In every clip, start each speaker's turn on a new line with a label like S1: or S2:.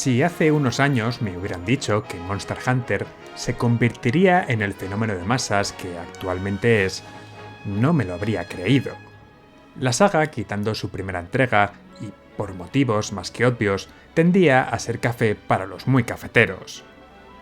S1: Si hace unos años me hubieran dicho que Monster Hunter se convertiría en el fenómeno de masas que actualmente es, no me lo habría creído. La saga, quitando su primera entrega, y por motivos más que obvios, tendía a ser café para los muy cafeteros.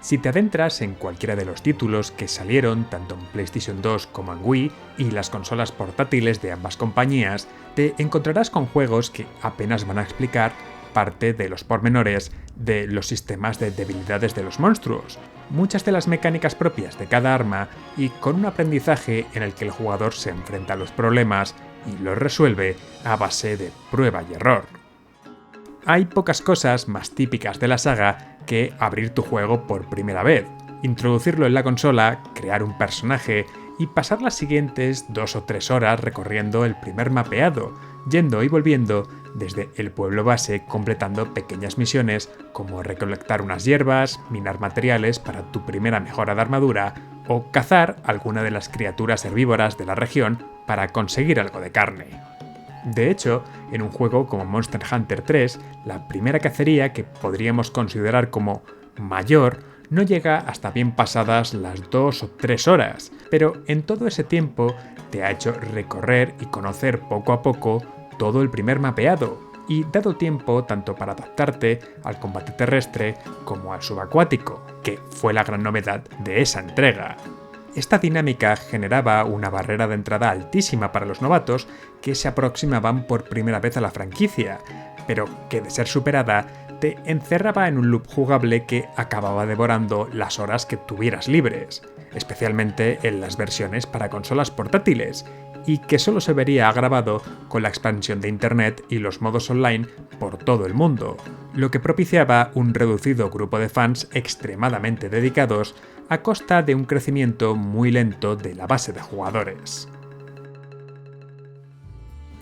S1: Si te adentras en cualquiera de los títulos que salieron tanto en PlayStation 2 como en Wii y las consolas portátiles de ambas compañías, te encontrarás con juegos que apenas van a explicar parte de los pormenores de los sistemas de debilidades de los monstruos, muchas de las mecánicas propias de cada arma y con un aprendizaje en el que el jugador se enfrenta a los problemas y los resuelve a base de prueba y error. Hay pocas cosas más típicas de la saga que abrir tu juego por primera vez, introducirlo en la consola, crear un personaje y pasar las siguientes 2 o 3 horas recorriendo el primer mapeado, yendo y volviendo desde el pueblo base completando pequeñas misiones como recolectar unas hierbas, minar materiales para tu primera mejora de armadura o cazar alguna de las criaturas herbívoras de la región para conseguir algo de carne. De hecho, en un juego como Monster Hunter 3, la primera cacería que podríamos considerar como mayor no llega hasta bien pasadas las 2 o 3 horas, pero en todo ese tiempo te ha hecho recorrer y conocer poco a poco todo el primer mapeado, y dado tiempo tanto para adaptarte al combate terrestre como al subacuático, que fue la gran novedad de esa entrega. Esta dinámica generaba una barrera de entrada altísima para los novatos que se aproximaban por primera vez a la franquicia, pero que de ser superada te encerraba en un loop jugable que acababa devorando las horas que tuvieras libres, especialmente en las versiones para consolas portátiles, y que solo se vería agravado con la expansión de Internet y los modos online por todo el mundo, lo que propiciaba un reducido grupo de fans extremadamente dedicados a costa de un crecimiento muy lento de la base de jugadores.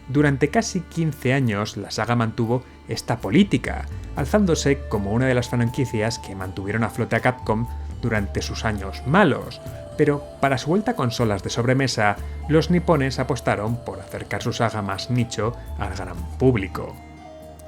S1: Durante casi 15 años la saga mantuvo esta política, alzándose como una de las franquicias que mantuvieron a flote a Capcom durante sus años malos, pero para su vuelta a consolas de sobremesa, los nipones apostaron por acercar su saga más nicho al gran público.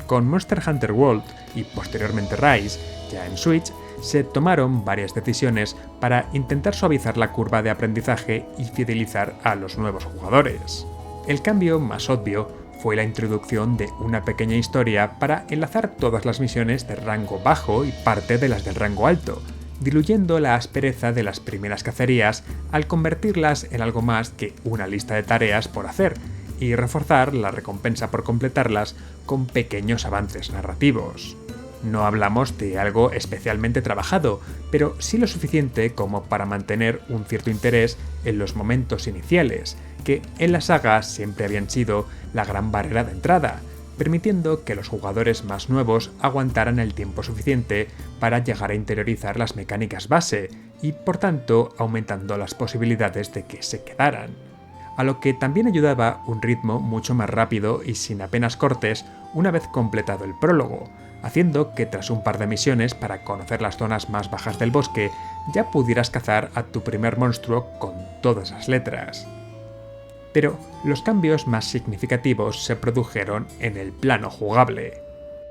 S1: Con Monster Hunter World y posteriormente Rise, ya en Switch, se tomaron varias decisiones para intentar suavizar la curva de aprendizaje y fidelizar a los nuevos jugadores. El cambio más obvio fue la introducción de una pequeña historia para enlazar todas las misiones de rango bajo y parte de las del rango alto, diluyendo la aspereza de las primeras cacerías al convertirlas en algo más que una lista de tareas por hacer, y reforzar la recompensa por completarlas con pequeños avances narrativos. No hablamos de algo especialmente trabajado, pero sí lo suficiente como para mantener un cierto interés en los momentos iniciales, que en la saga siempre habían sido la gran barrera de entrada, permitiendo que los jugadores más nuevos aguantaran el tiempo suficiente para llegar a interiorizar las mecánicas base y, por tanto, aumentando las posibilidades de que se quedaran. A lo que también ayudaba un ritmo mucho más rápido y sin apenas cortes una vez completado el prólogo, haciendo que tras un par de misiones para conocer las zonas más bajas del bosque ya pudieras cazar a tu primer monstruo con todas las letras. Pero los cambios más significativos se produjeron en el plano jugable.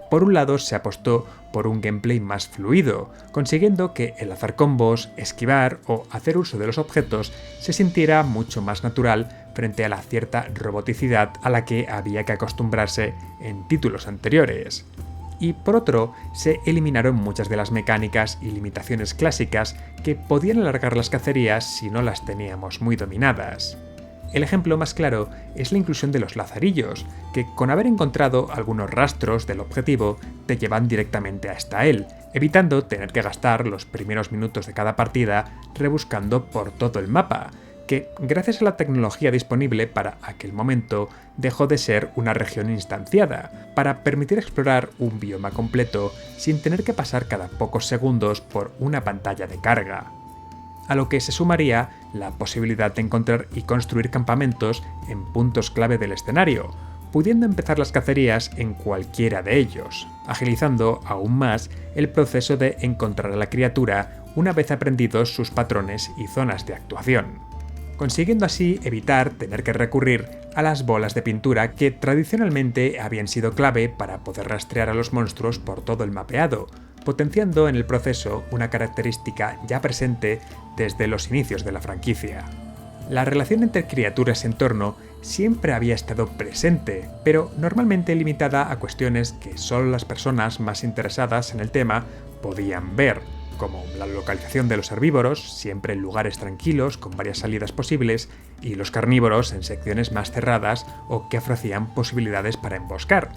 S1: Por un lado se apostó por un gameplay más fluido, consiguiendo que el hacer combos, esquivar o hacer uso de los objetos se sintiera mucho más natural frente a la cierta roboticidad a la que había que acostumbrarse en títulos anteriores. Y por otro, se eliminaron muchas de las mecánicas y limitaciones clásicas que podían alargar las cacerías si no las teníamos muy dominadas. El ejemplo más claro es la inclusión de los lazarillos, que con haber encontrado algunos rastros del objetivo te llevan directamente hasta él, evitando tener que gastar los primeros minutos de cada partida rebuscando por todo el mapa, que gracias a la tecnología disponible para aquel momento dejó de ser una región instanciada, para permitir explorar un bioma completo sin tener que pasar cada pocos segundos por una pantalla de carga. A lo que se sumaría la posibilidad de encontrar y construir campamentos en puntos clave del escenario, pudiendo empezar las cacerías en cualquiera de ellos, agilizando aún más el proceso de encontrar a la criatura una vez aprendidos sus patrones y zonas de actuación, consiguiendo así evitar tener que recurrir a las bolas de pintura que tradicionalmente habían sido clave para poder rastrear a los monstruos por todo el mapeado, potenciando en el proceso una característica ya presente desde los inicios de la franquicia. La relación entre criaturas y entorno siempre había estado presente, pero normalmente limitada a cuestiones que solo las personas más interesadas en el tema podían ver, como la localización de los herbívoros, siempre en lugares tranquilos con varias salidas posibles, y los carnívoros en secciones más cerradas o que ofrecían posibilidades para emboscar.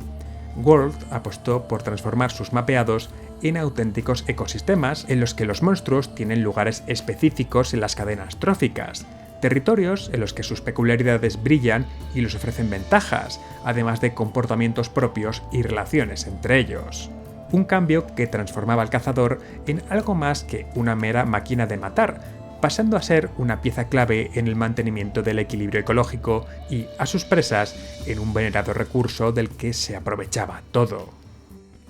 S1: World apostó por transformar sus mapeados en auténticos ecosistemas en los que los monstruos tienen lugares específicos en las cadenas tróficas, territorios en los que sus peculiaridades brillan y les ofrecen ventajas, además de comportamientos propios y relaciones entre ellos. Un cambio que transformaba al cazador en algo más que una mera máquina de matar, pasando a ser una pieza clave en el mantenimiento del equilibrio ecológico y a sus presas en un venerado recurso del que se aprovechaba todo.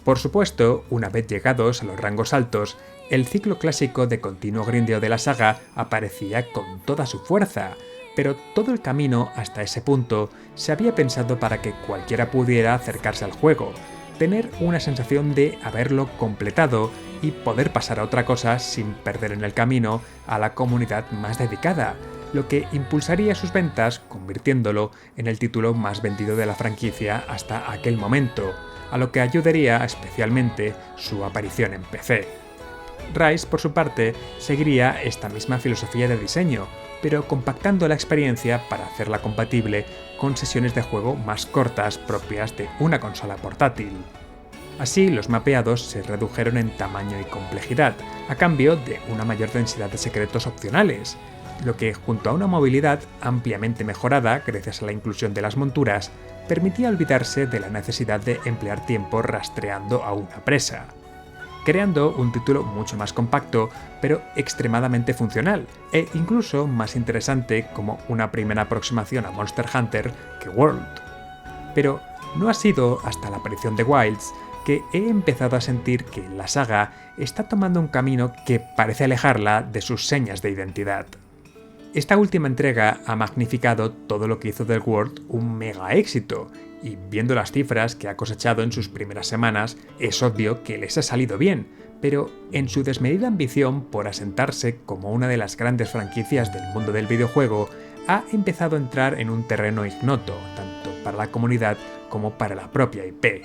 S1: Por supuesto, una vez llegados a los rangos altos, el ciclo clásico de continuo grindeo de la saga aparecía con toda su fuerza, pero todo el camino hasta ese punto se había pensado para que cualquiera pudiera acercarse al juego, tener una sensación de haberlo completado y poder pasar a otra cosa sin perder en el camino a la comunidad más dedicada, lo que impulsaría sus ventas convirtiéndolo en el título más vendido de la franquicia hasta aquel momento, a lo que ayudaría especialmente su aparición en PC. Rise, por su parte, seguiría esta misma filosofía de diseño, pero compactando la experiencia para hacerla compatible con sesiones de juego más cortas propias de una consola portátil. Así, los mapeados se redujeron en tamaño y complejidad, a cambio de una mayor densidad de secretos opcionales, lo que, junto a una movilidad ampliamente mejorada gracias a la inclusión de las monturas, permitía olvidarse de la necesidad de emplear tiempo rastreando a una presa, creando un título mucho más compacto, pero extremadamente funcional, e incluso más interesante como una primera aproximación a Monster Hunter que World. Pero no ha sido hasta la aparición de Wilds que he empezado a sentir que la saga está tomando un camino que parece alejarla de sus señas de identidad. Esta última entrega ha magnificado todo lo que hizo del World un mega éxito, y viendo las cifras que ha cosechado en sus primeras semanas, es obvio que les ha salido bien, pero en su desmedida ambición por asentarse como una de las grandes franquicias del mundo del videojuego, ha empezado a entrar en un terreno ignoto, tanto para la comunidad como para la propia IP.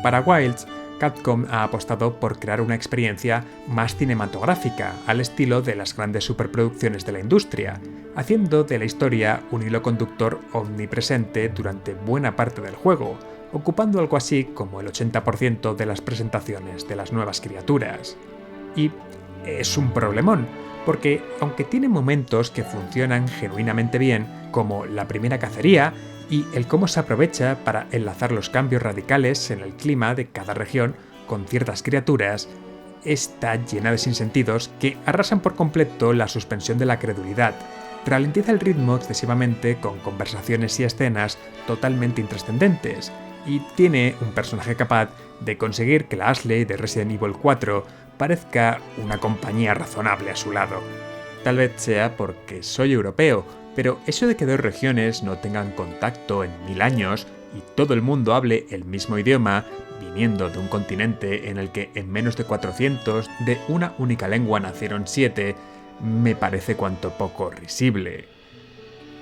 S1: Para Wilds, Capcom ha apostado por crear una experiencia más cinematográfica, al estilo de las grandes superproducciones de la industria, haciendo de la historia un hilo conductor omnipresente durante buena parte del juego, ocupando algo así como el 80% de las presentaciones de las nuevas criaturas. Y es un problemón, porque aunque tiene momentos que funcionan genuinamente bien, como la primera cacería, y el cómo se aprovecha para enlazar los cambios radicales en el clima de cada región con ciertas criaturas, está llena de sinsentidos que arrasan por completo la suspensión de la credulidad, ralentiza el ritmo excesivamente con conversaciones y escenas totalmente intrascendentes, y tiene un personaje capaz de conseguir que la Ashley de Resident Evil 4 parezca una compañía razonable a su lado. Tal vez sea porque soy europeo, pero eso de que dos regiones no tengan contacto en 1000 años y todo el mundo hable el mismo idioma, viniendo de un continente en el que en menos de 400 de una única lengua nacieron 7, me parece cuanto poco risible.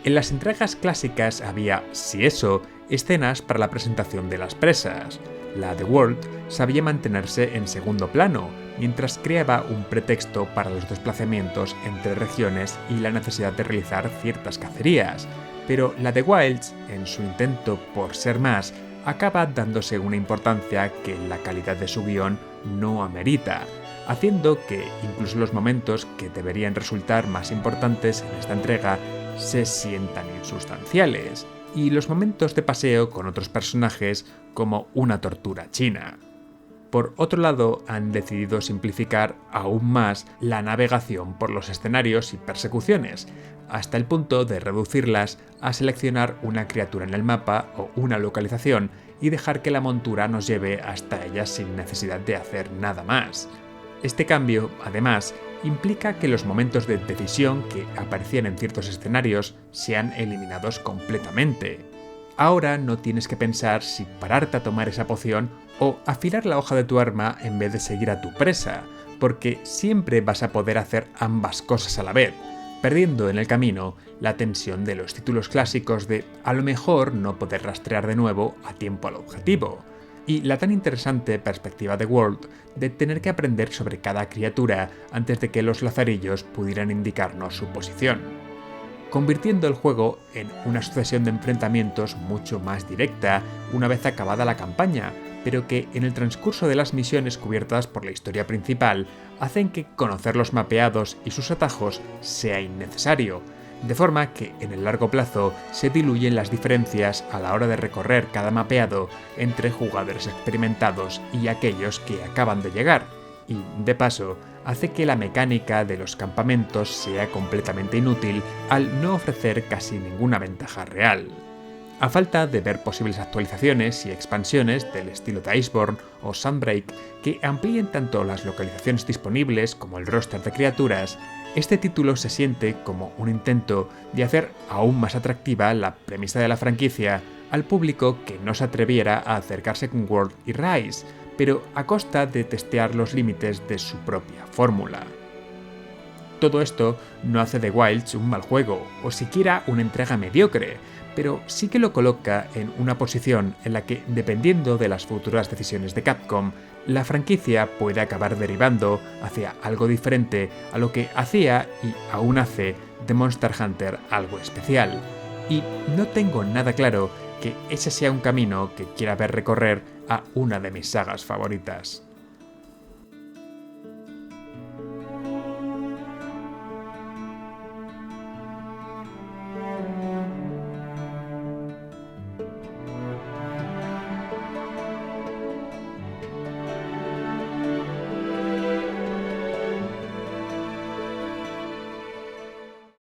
S1: En las entregas clásicas había, si eso, escenas para la presentación de las presas. La de World sabía mantenerse en segundo plano, mientras creaba un pretexto para los desplazamientos entre regiones y la necesidad de realizar ciertas cacerías, pero la de Wilds, en su intento por ser más, acaba dándose una importancia que la calidad de su guión no amerita, haciendo que incluso los momentos que deberían resultar más importantes en esta entrega se sientan insustanciales, y los momentos de paseo con otros personajes como una tortura china. Por otro lado, han decidido simplificar aún más la navegación por los escenarios y persecuciones, hasta el punto de reducirlas a seleccionar una criatura en el mapa o una localización y dejar que la montura nos lleve hasta ella sin necesidad de hacer nada más. Este cambio, además, implica que los momentos de decisión que aparecían en ciertos escenarios sean eliminados completamente. ahora no tienes que pensar si pararte a tomar esa poción o afilar la hoja de tu arma en vez de seguir a tu presa, porque siempre vas a poder hacer ambas cosas a la vez, perdiendo en el camino la tensión de los títulos clásicos de a lo mejor no poder rastrear de nuevo a tiempo al objetivo, y la tan interesante perspectiva de World de tener que aprender sobre cada criatura antes de que los lazarillos pudieran indicarnos su posición, convirtiendo el juego en una sucesión de enfrentamientos mucho más directa una vez acabada la campaña, pero que en el transcurso de las misiones cubiertas por la historia principal hacen que conocer los mapeados y sus atajos sea innecesario, de forma que en el largo plazo se diluyen las diferencias a la hora de recorrer cada mapeado entre jugadores experimentados y aquellos que acaban de llegar, y, de paso, hace que la mecánica de los campamentos sea completamente inútil al no ofrecer casi ninguna ventaja real. A falta de ver posibles actualizaciones y expansiones del estilo de Iceborne o Sunbreak que amplíen tanto las localizaciones disponibles como el roster de criaturas, este título se siente como un intento de hacer aún más atractiva la premisa de la franquicia al público que no se atreviera a acercarse con World y Rise, pero a costa de testear los límites de su propia fórmula. Todo esto no hace de Wilds un mal juego, o siquiera una entrega mediocre, pero sí que lo coloca en una posición en la que, dependiendo de las futuras decisiones de Capcom, la franquicia puede acabar derivando hacia algo diferente a lo que hacía y aún hace de Monster Hunter algo especial. Y no tengo nada claro que ese sea un camino que quiera ver recorrer a una de mis sagas favoritas.